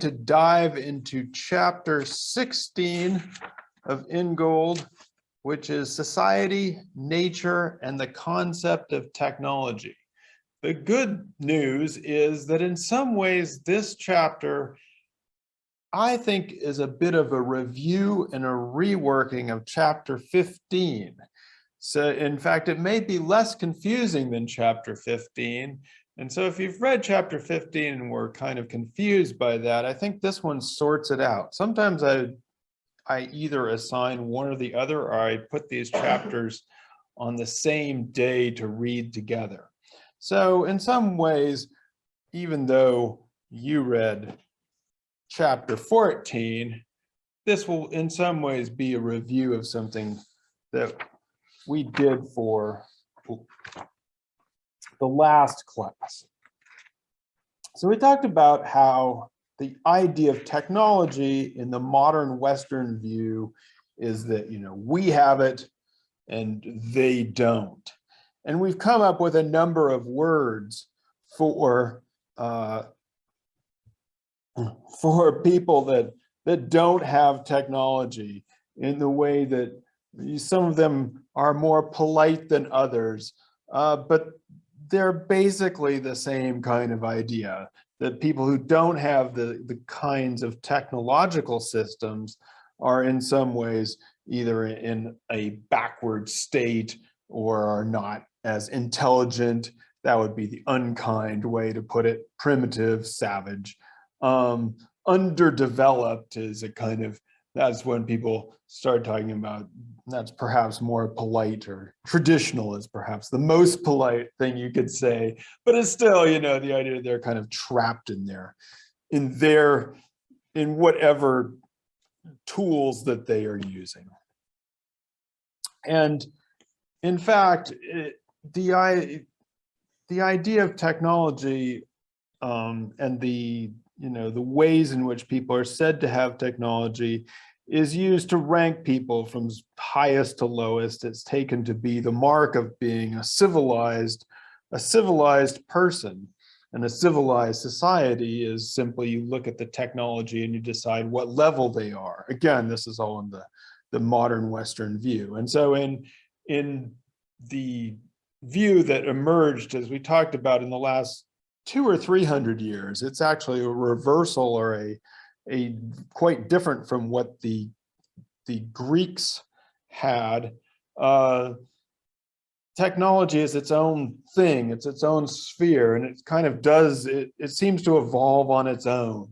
to dive into chapter 16 of Ingold, which is Society, Nature, and the Concept of Technology. The good news is that in some ways, this chapter, I think, is a bit of a review and a reworking of chapter 15. So in fact, it may be less confusing than chapter 15. And so if you've read chapter 15 and were kind of confused by that, I think this one sorts it out. Sometimes I either assign one or the other, or I put these chapters on the same day to read together. So in some ways, even though you read chapter 14, this will in some ways be a review of something that we did for the last class. So we talked about how the idea of technology in the modern Western view is that, we have it and they don't. And we've come up with a number of words for people that don't have technology, in the way that some of them are more polite than others, but they're basically the same kind of idea, that people who don't have the kinds of technological systems are in some ways either in a backward state or are not as intelligent. That would be the unkind way to put it. Primitive, savage. Underdeveloped is a kind of, that's when people start talking about, that's perhaps more polite, or traditional is perhaps the most polite thing you could say, but it's still, the idea that they're kind of trapped in whatever tools that they are using. And in fact, the idea of technology and the ways in which people are said to have technology is used to rank people from highest to lowest. It's taken to be the mark of being a civilized person. And a civilized society is simply, you look at the technology and you decide what level they are. Again, this is all in the modern Western view. And so in the view that emerged, as we talked about in the last 200 or 300 years, it's actually a reversal, or a quite different from what the Greeks had. Technology is its own thing, it's its own sphere, and it kind of it seems to evolve on its own.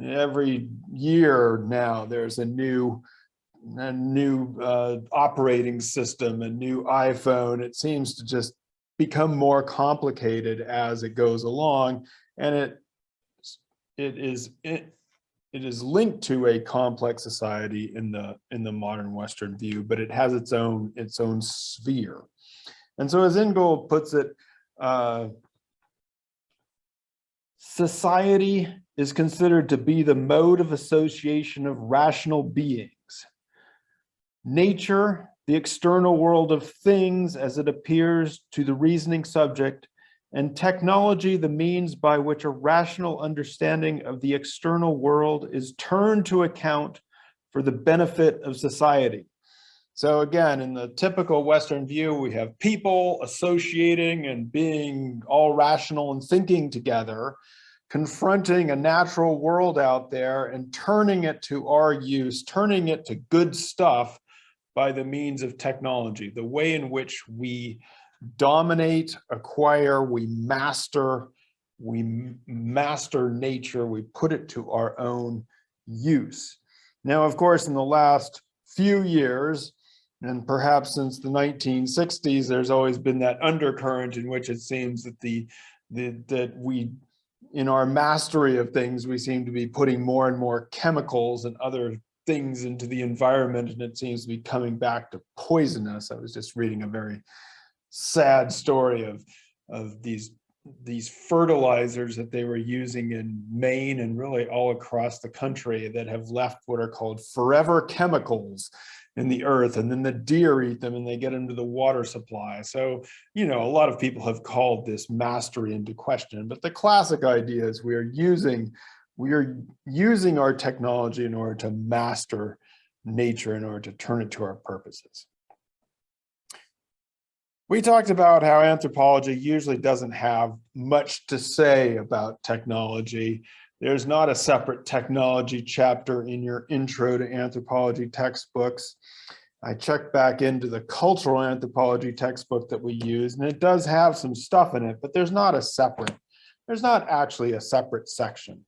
Every year now there's a new operating system, a new iPhone. It seems to just become more complicated as it goes along, and it is linked to a complex society in the modern Western view, but it has its own sphere. And so as Ingold puts it, society is considered to be the mode of association of rational beings. Nature, the external world of things as it appears to the reasoning subject, and technology, the means by which a rational understanding of the external world is turned to account for the benefit of society. So again, in the typical Western view, we have people associating and being all rational and thinking together, confronting a natural world out there and turning it to our use, turning it to good stuff by the means of technology, the way in which we dominate, acquire, we master nature, we put it to our own use. Now, of course, in the last few years, and perhaps since the 1960s, there's always been that undercurrent in which it seems that that we, in our mastery of things, we seem to be putting more and more chemicals and other things into the environment, and it seems to be coming back to poison us. I was just reading a very sad story of these fertilizers that they were using in Maine and really all across the country that have left what are called forever chemicals in the earth, and then the deer eat them and they get into the water supply. So, a lot of people have called this mastery into question, but the classic idea is we are using we are using our technology in order to master nature, in order to turn it to our purposes. We talked about how anthropology usually doesn't have much to say about technology. There's not a separate technology chapter in your intro to anthropology textbooks. I checked back into the cultural anthropology textbook that we use, and it does have some stuff in it, but there's not actually a separate section.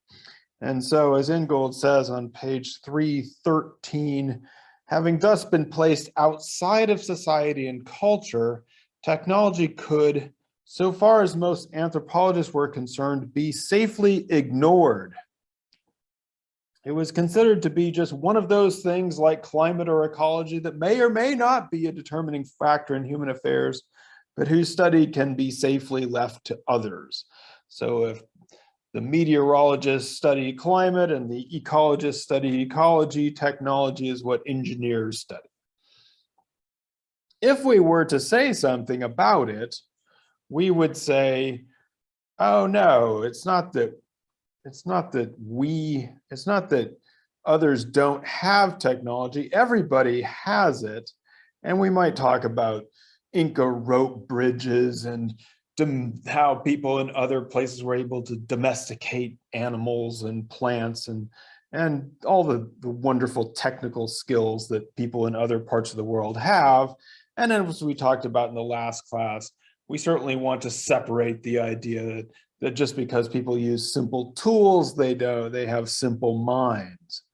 And so, as Ingold says on page 313, having thus been placed outside of society and culture, technology could, so far as most anthropologists were concerned, be safely ignored. It was considered to be just one of those things like climate or ecology that may or may not be a determining factor in human affairs, but whose study can be safely left to others. So if the meteorologists study climate and the ecologists study ecology, technology is what engineers study. If we were to say something about it, we would say, oh no, it's not that others don't have technology, everybody has it. And we might talk about Inca rope bridges and how people in other places were able to domesticate animals and plants and all the wonderful technical skills that people in other parts of the world have. And then, as we talked about in the last class, we certainly want to separate the idea that just because people use simple tools, they have simple minds.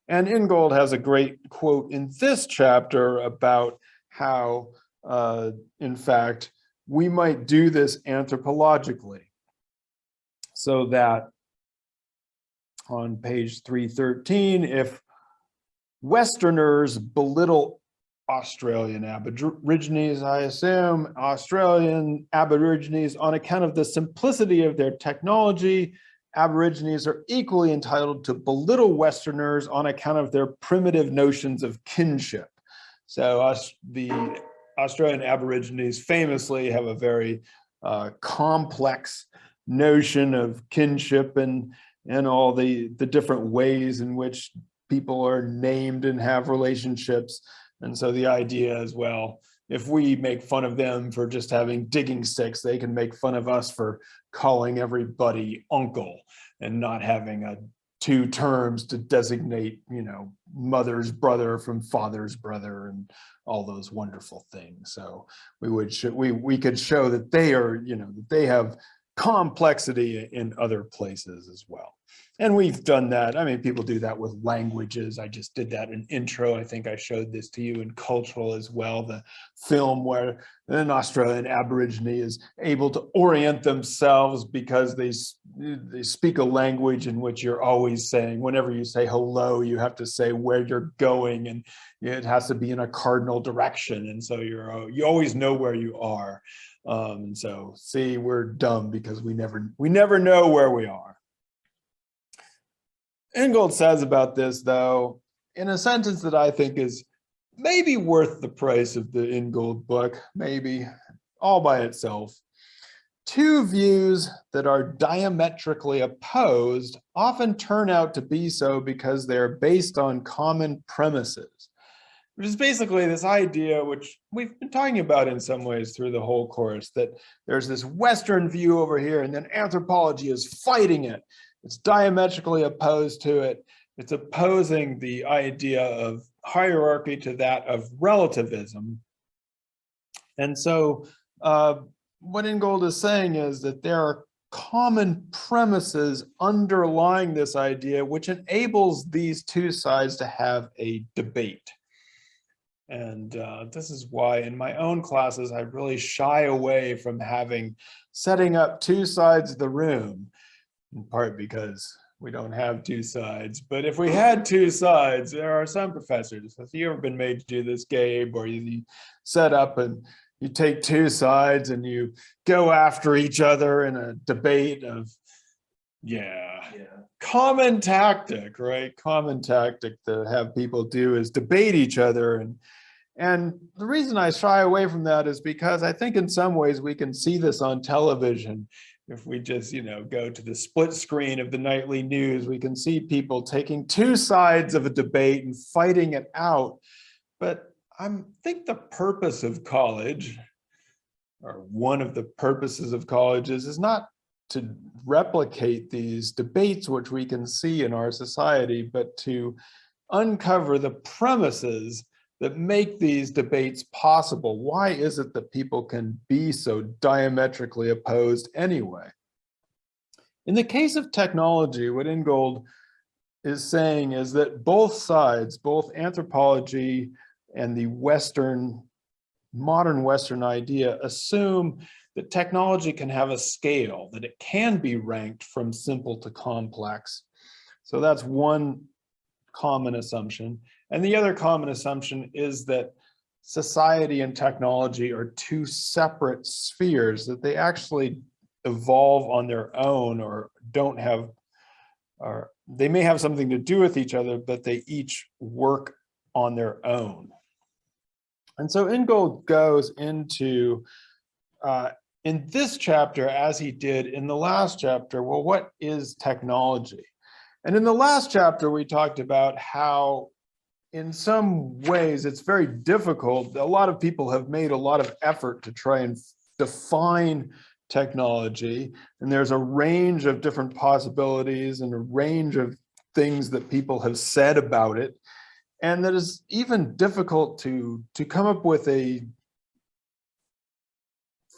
And Ingold has a great quote in this chapter about how, in fact, we might do this anthropologically. So that on page 313, if Westerners belittle Australian Aborigines, I assume, Australian Aborigines on account of the simplicity of their technology, Aborigines are equally entitled to belittle Westerners on account of their primitive notions of kinship. So the Australian Aborigines famously have a very complex notion of kinship and all the different ways in which people are named and have relationships. And so the idea is, well, if we make fun of them for just having digging sticks, they can make fun of us for calling everybody uncle and not having two terms to designate, mother's brother from father's brother and all those wonderful things. So we could show that they are, that they have complexity in other places as well. And we've done that. I mean, people do that with languages. I just did that in intro. I think I showed this to you in cultural as well, the film where an Australian Aborigine is able to orient themselves because they speak a language in which you're always saying, whenever you say hello, you have to say where you're going, and it has to be in a cardinal direction. And so you always know where you are. And so see, we're dumb because we never know where we are. Ingold says about this, though, in a sentence that I think is maybe worth the price of the Ingold book, maybe all by itself. Two views that are diametrically opposed often turn out to be so because they're based on common premises, which is basically this idea, which we've been talking about in some ways through the whole course, that there's this Western view over here, and then anthropology is fighting it. It's diametrically opposed to it. It's opposing the idea of hierarchy to that of relativism. And so what Ingold is saying is that there are common premises underlying this idea, which enables these two sides to have a debate. And this is why in my own classes, I really shy away from setting up two sides of the room, in part because we don't have two sides. But if we had two sides, there are some professors, if you've ever been made to do this, Gabe, or you set up and you take two sides and you go after each other in a debate of, common tactic, right? Common tactic to have people do is debate each other. And the reason I shy away from that is because I think in some ways we can see this on television. if we just, go to the split screen of the nightly news, we can see people taking two sides of a debate and fighting it out. But I think the purpose of college, or one of the purposes of colleges, is not to replicate these debates, which we can see in our society, but to uncover the premises that make these debates possible. Why is it that people can be so diametrically opposed anyway? In the case of technology, what Ingold is saying is that both sides, both anthropology and the modern Western idea, assume that technology can have a scale, that it can be ranked from simple to complex. So that's one common assumption. And the other common assumption is that society and technology are two separate spheres, that they actually evolve on their own, or don't have, or they may have something to do with each other, but they each work on their own. And so Ingold goes into, in this chapter, as he did in the last chapter, well, what is technology? And in the last chapter, we talked about how in some ways it's very difficult. A lot of people have made a lot of effort to try and define technology. And there's a range of different possibilities and a range of things that people have said about it. And that is even difficult to come up with a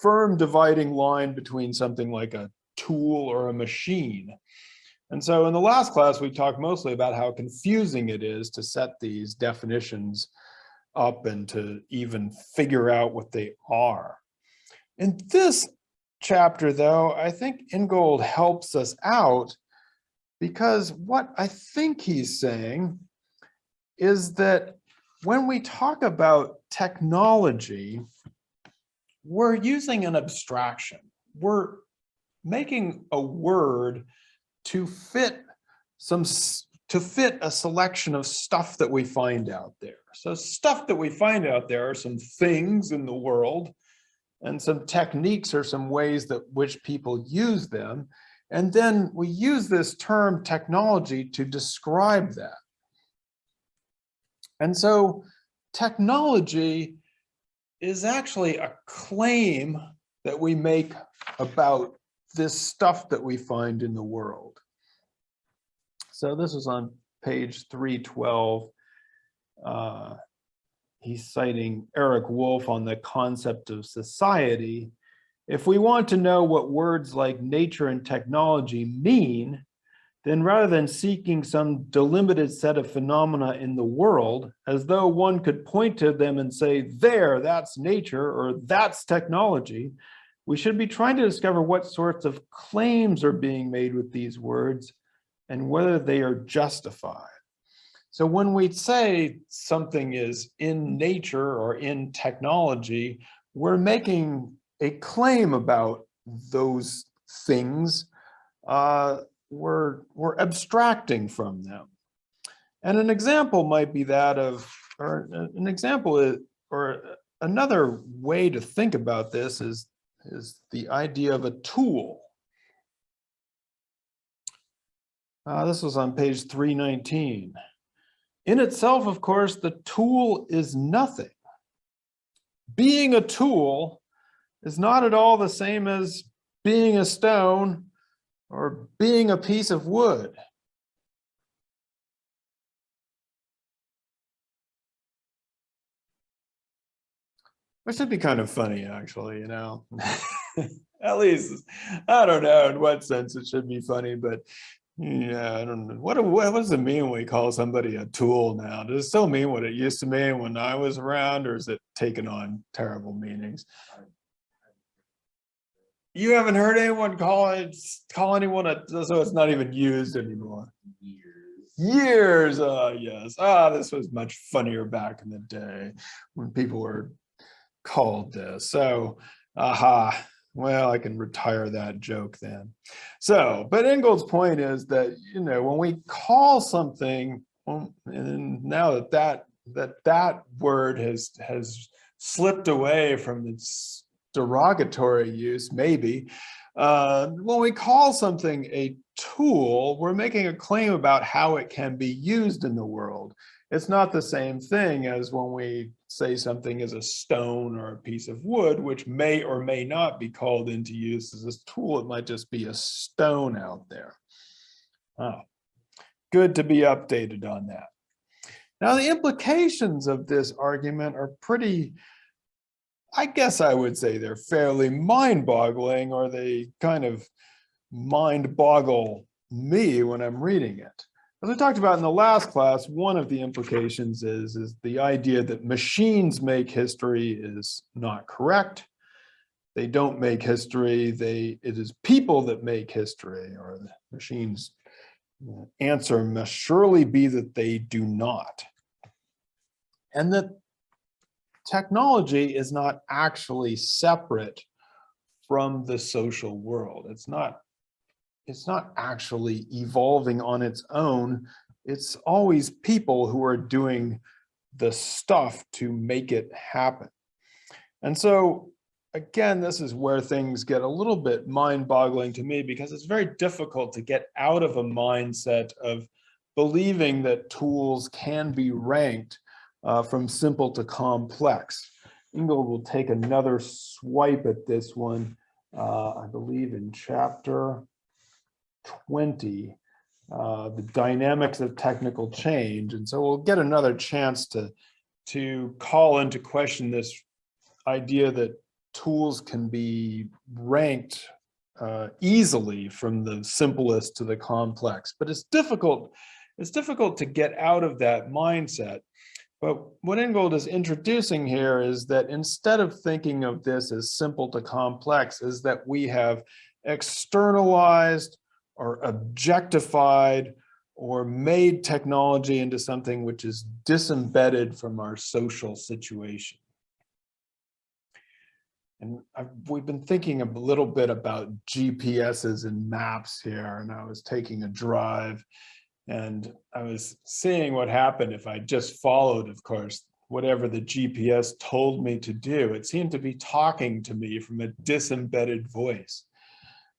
firm dividing line between something like a tool or a machine. And so in the last class, we talked mostly about how confusing it is to set these definitions up and to even figure out what they are. In this chapter, though, I think Ingold helps us out, because what I think he's saying is that when we talk about technology, we're using an abstraction. We're making a word to fit a selection of stuff that we find out there. So stuff that we find out there are some things in the world, and some techniques or some ways that which people use them. And then we use this term technology to describe that. And so technology is actually a claim that we make about this stuff that we find in the world. So this is on page 312. He's citing Eric Wolf on the concept of society. If we want to know what words like nature and technology mean, then rather than seeking some delimited set of phenomena in the world, as though one could point to them and say, there, that's nature, or that's technology, we should be trying to discover what sorts of claims are being made with these words and whether they are justified. So when we say something is in nature or in technology, we're making a claim about those things. We're abstracting from them. And an example might be that of, or an example is, or another way to think about this is the idea of a tool. This was on page 319. In itself, of course, the tool is nothing. Being a tool is not at all the same as being a stone or being a piece of wood. Which would be kind of funny, actually, At least, I don't know in what sense it should be funny, but yeah, I don't know. What does it mean when we call somebody a tool now? Does it still mean what it used to mean when I was around, or is it taken on terrible meanings? You haven't heard anyone call anyone so it's not even used anymore. Years, yes. This was much funnier back in the day when people were called this. So, well, I can retire that joke then. So, but Ingold's point is that, when we call something, and now that word has slipped away from its derogatory use, maybe, When we call something a tool, we're making a claim about how it can be used in the world. It's not the same thing as when we say something is a stone or a piece of wood, which may or may not be called into use as a tool. It might just be a stone out there. Oh, good to be updated on that. Now, the implications of this argument are pretty, I guess I would say they're fairly mind-boggling, or they kind of mind-boggle me when I'm reading it. As we talked about in the last class, one of the implications is the idea that machines make history is not correct. They don't make history, it is people that make history, or the machines' answer must surely be that they do not. And that technology is not actually separate from the social world. It's not actually evolving on its own. It's always people who are doing the stuff to make it happen. And so, again, this is where things get a little bit mind-boggling to me, because it's very difficult to get out of a mindset of believing that tools can be ranked from simple to complex. Ingold will take another swipe at this one, I believe in chapter 20, the dynamics of technical change. And so we'll get another chance to call into question this idea that tools can be ranked easily from the simplest to the complex. But it's difficult to get out of that mindset. But what Ingold is introducing here is that instead of thinking of this as simple to complex, is that we have externalized or objectified or made technology into something which is disembedded from our social situation. And we've been thinking a little bit about GPSs and maps here, and I was taking a drive and I was seeing what happened if I just followed, of course, whatever the GPS told me to do. It seemed to be talking to me from a disembedded voice.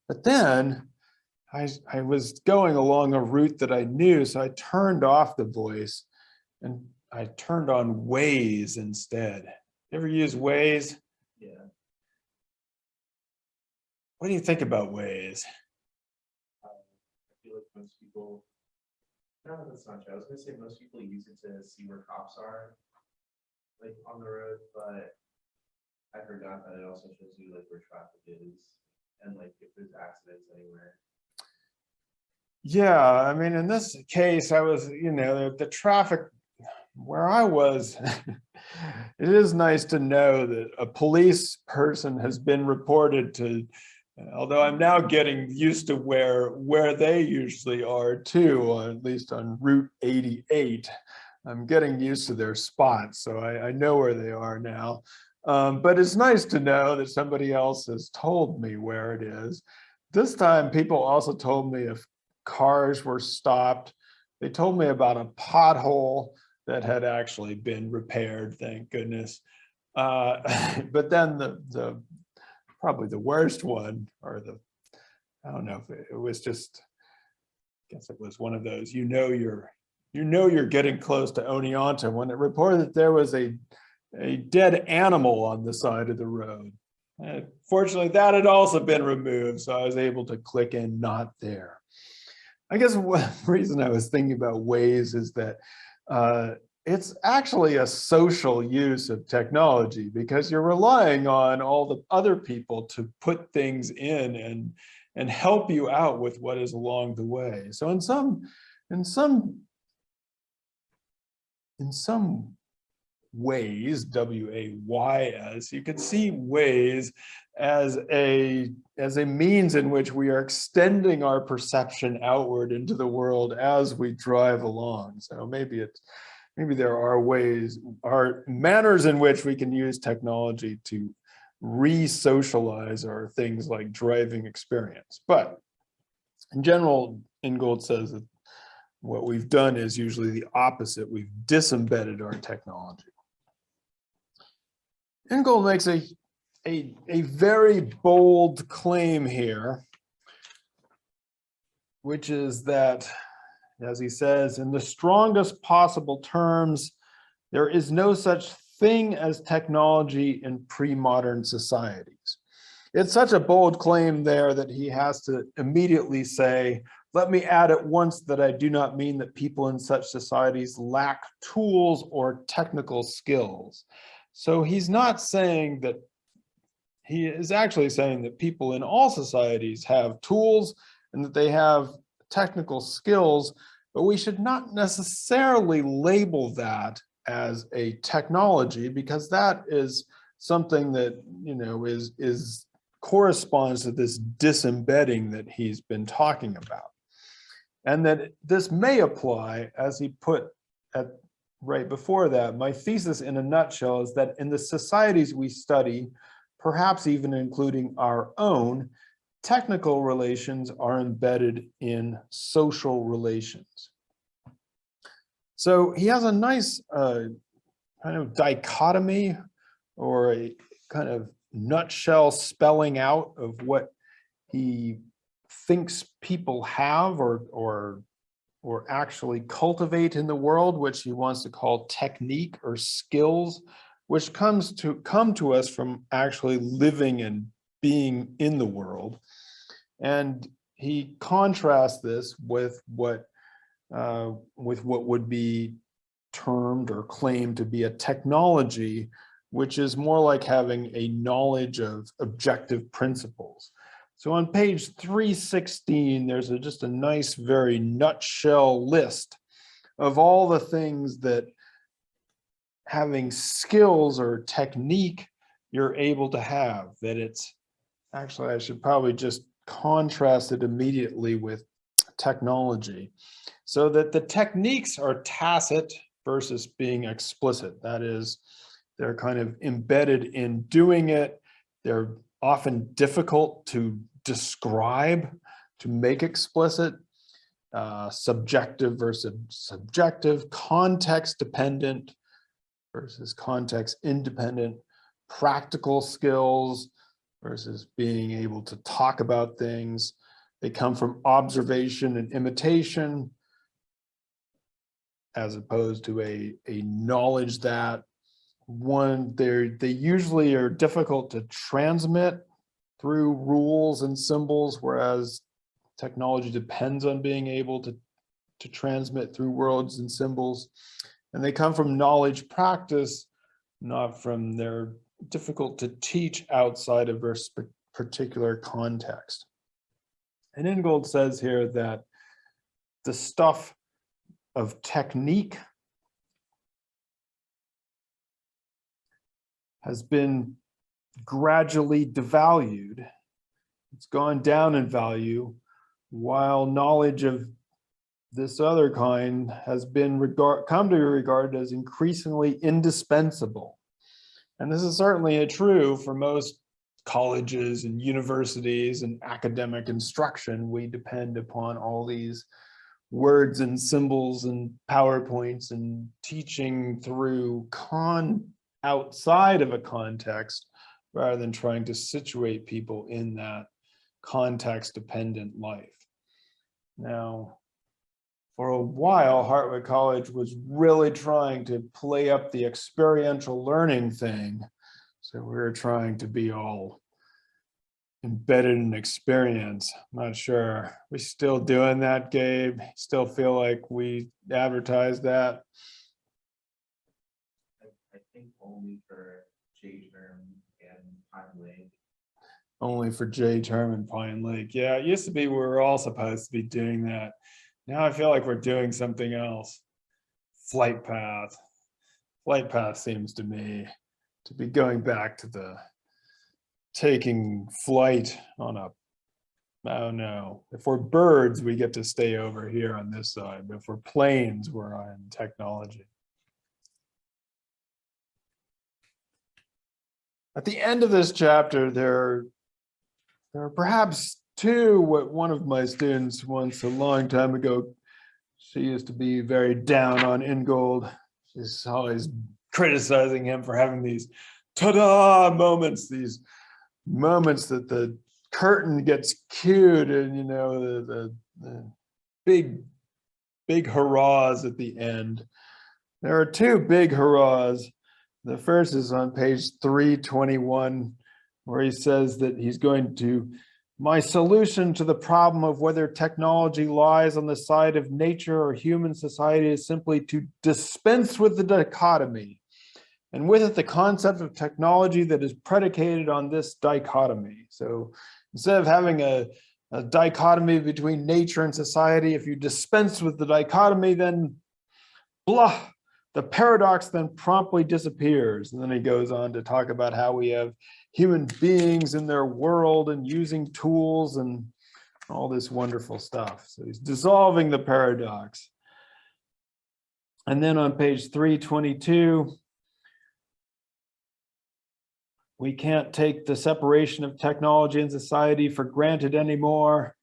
But then I was going along a route that I knew, so I turned off the voice and I turned on Waze instead. You ever use Waze? Yeah. What do you think about Waze? I feel like most people, no, that's not true. I was gonna say most people use it to see where cops are, like on the road, but I forgot that it also shows you like where traffic is and like if there's accidents anywhere. Yeah, I mean, in this case, I was, the traffic where I was, it is nice to know that a police person has been reported to, although I'm now getting used to where they usually are too, or at least on Route 88. I'm getting used to their spots, so I know where they are now. But it's nice to know that somebody else has told me where it is. This time, people also told me if cars were stopped. They told me about a pothole that had actually been repaired, thank goodness. But then the probably the worst one, or I don't know if it was just, I guess it was one of those, you're getting close to Oneonta when it reported that there was a dead animal on the side of the road. Fortunately, that had also been removed, so I was able to click in not there. I guess one reason I was thinking about Waze is that it's actually a social use of technology, because you're relying on all the other people to put things in and help you out with what is along the way. So in some ways, W-A-Y-S, you could see Waze as a means in which we are extending our perception outward into the world as we drive along. So maybe there are manners in which we can use technology to re-socialize our things like driving experience. But in general, Ingold says that what we've done is usually the opposite. We've disembedded our technology. Ingold makes a a very bold claim here, which is that, as he says, in the strongest possible terms, there is no such thing as technology in pre-modern societies. It's such a bold claim there that he has to immediately say, let me add at once that I do not mean that people in such societies lack tools or technical skills. So he's not saying that, he is actually saying that people in all societies have tools and that they have technical skills, but we should not necessarily label that as a technology, because that is something that, you know, is corresponds to this disembedding that he's been talking about. And that this may apply, as he put at right before that, my thesis in a nutshell is that in the societies we study, perhaps even including our own, technical relations are embedded in social relations. So he has a nice kind of dichotomy, or a kind of nutshell spelling out of what he thinks people have or actually cultivate in the world, which he wants to call technique or skills, which come to us from actually living and being in the world. And he contrasts this with what would be termed or claimed to be a technology, which is more like having a knowledge of objective principles. So on page 316, there's just a nice, very nutshell list of all the things that having skills or technique you're able to have. That it's actually, I should probably just contrast it immediately with technology, so that the techniques are tacit versus being explicit. That is, they're kind of embedded in doing it. They're often difficult to describe, to make explicit, subjective versus subjective, context dependent versus context independent, practical skills versus being able to talk about things. They come from observation and imitation, as opposed to a knowledge that they usually are difficult to transmit through rules and symbols, whereas technology depends on being able to transmit through words and symbols. And they come from knowledge practice, not from, they're difficult to teach outside of their particular context. And Ingold says here that the stuff of technique has been gradually devalued. It's gone down in value, while knowledge of this other kind has been come to be regarded as increasingly indispensable. And this is certainly true for most colleges and universities and academic instruction. We depend upon all these words and symbols and PowerPoints and teaching through outside of a context, rather than trying to situate people in that context-dependent life. Now, for a while, Hartwick College was really trying to play up the experiential learning thing. So we were trying to be all embedded in experience. I'm not sure. We still doing that, Gabe? Still feel like we advertise that? I think only for J-term and Pine Lake. Only for J-term and Pine Lake. Yeah, it used to be we were all supposed to be doing that. Now I feel like we're doing something else. Flight path. Flight path seems to me to be going back to the taking flight on a, I don't know. If we're birds, we get to stay over here on this side, but if we're planes, we're on technology. At the end of this chapter, there are perhaps two, what one of my students once a long time ago, she used to be very down on Ingold. She's always criticizing him for having these ta-da moments, these moments that the curtain gets cued and, you know, the big hurrahs at the end. There are two big hurrahs. The first is on page 321, where he says that he's going to, my solution to the problem of whether technology lies on the side of nature or human society is simply to dispense with the dichotomy, and with it the concept of technology that is predicated on this dichotomy. So instead of having a dichotomy between nature and society, if you dispense with the dichotomy, then blah, the paradox then promptly disappears. And then he goes on to talk about how we have human beings in their world and using tools and all this wonderful stuff. So he's dissolving the paradox. And then on page 322, we can't take the separation of technology and society for granted anymore.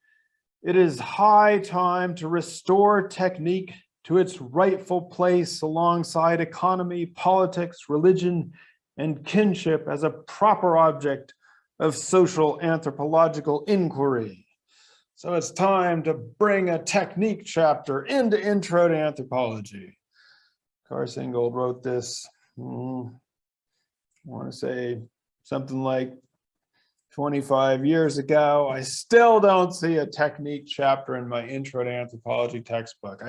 It is high time to restore technique to its rightful place alongside economy, politics, religion, and kinship as a proper object of social anthropological inquiry. So it's time to bring a technique chapter into Intro to Anthropology. Of course, Ingold wrote this, I want to say something like 25 years ago. I still don't see a technique chapter in my Intro to Anthropology textbook.